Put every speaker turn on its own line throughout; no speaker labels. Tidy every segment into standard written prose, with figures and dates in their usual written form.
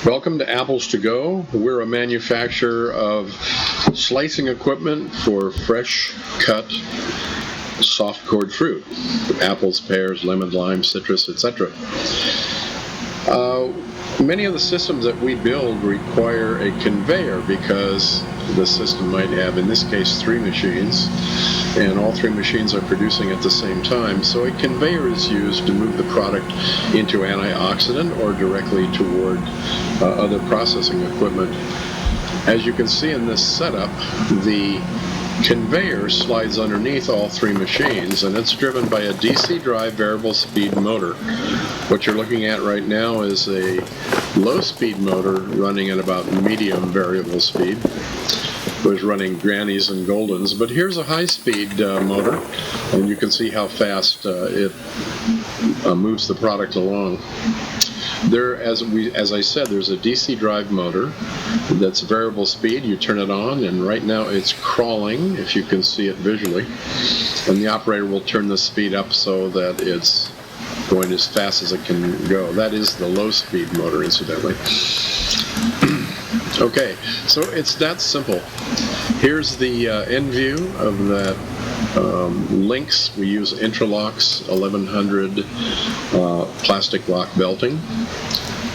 Welcome to Apples to Go. We're a manufacturer of slicing equipment for fresh cut soft cored fruit. Apples, pears, lemon, lime, citrus, etc. Many of the systems that we build require a conveyor because the system might have, in this case, 3 machines, and all 3 machines are producing at the same time. So a conveyor is used to move the product into antioxidant or directly toward other processing equipment. As you can see in this setup, the conveyor slides underneath all 3 machines, and it's driven by a DC drive variable speed motor. What you're looking at right now is a low speed motor running at about medium variable speed. It was running grannies and goldens, but here's a high speed motor, and you can see how fast it moves the product along. There, as I said, there's a DC drive motor that's variable speed. You turn it on, and right now it's crawling, if you can see it visually. And the operator will turn the speed up so that it's going as fast as it can go. That is the low speed motor, incidentally. Okay, so it's that simple. Here's the end view of that links. We use Intralox 1100 plastic lock belting.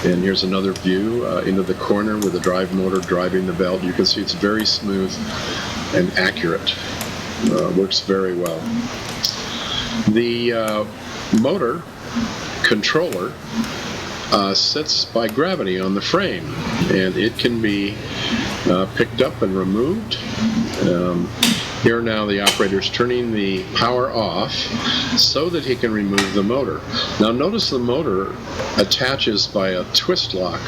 And here's another view into the corner with the drive motor driving the belt. You can see it's very smooth and accurate. Works very well. The motor controller sits by gravity on the frame, and it can be picked up and removed. Here now the operator's turning the power off so that he can remove the motor. Now notice the motor attaches by a twist lock.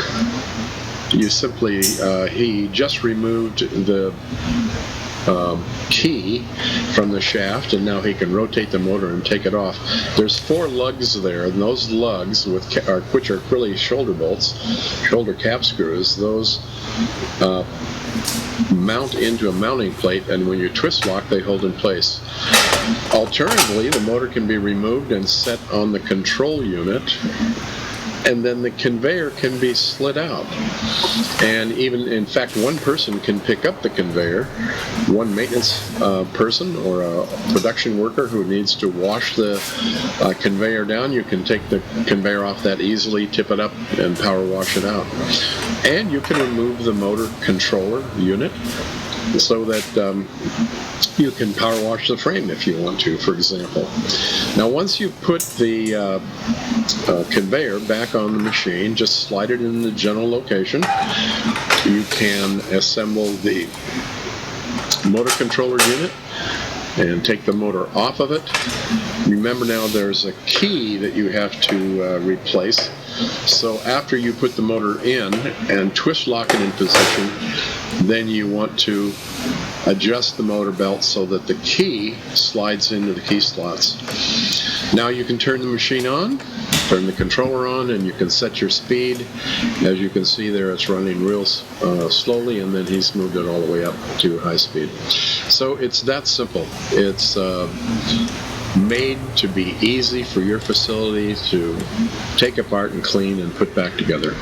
You simply, he just removed the key from the shaft, and now he can rotate the motor and take it off. There's 4 lugs there, and those lugs, which are really shoulder bolts, shoulder cap screws, those mount into a mounting plate, and when you twist lock, they hold in place. Alternatively, the motor can be removed and set on the control unit, and then the conveyor can be slid out. And even, in fact, one person can pick up the conveyor, one maintenance person or a production worker who needs to wash the conveyor down. You can take the conveyor off that easily, tip it up, and power wash it out. And you can remove the motor controller unit so that you can power wash the frame if you want to, for example. Now once you put the conveyor back on the machine, just slide it in the general location. You can assemble the motor controller unit and take the motor off of it. Remember now there's a key that you have to replace. So after you put the motor in and twist lock it in position, then you want to adjust the motor belt so that the key slides into the key slots. Now you can turn the machine on, turn the controller on, and you can set your speed. As you can see there, it's running real slowly, and then he's moved it all the way up to high speed. So it's that simple. It's made to be easy for your facility to take apart and clean and put back together.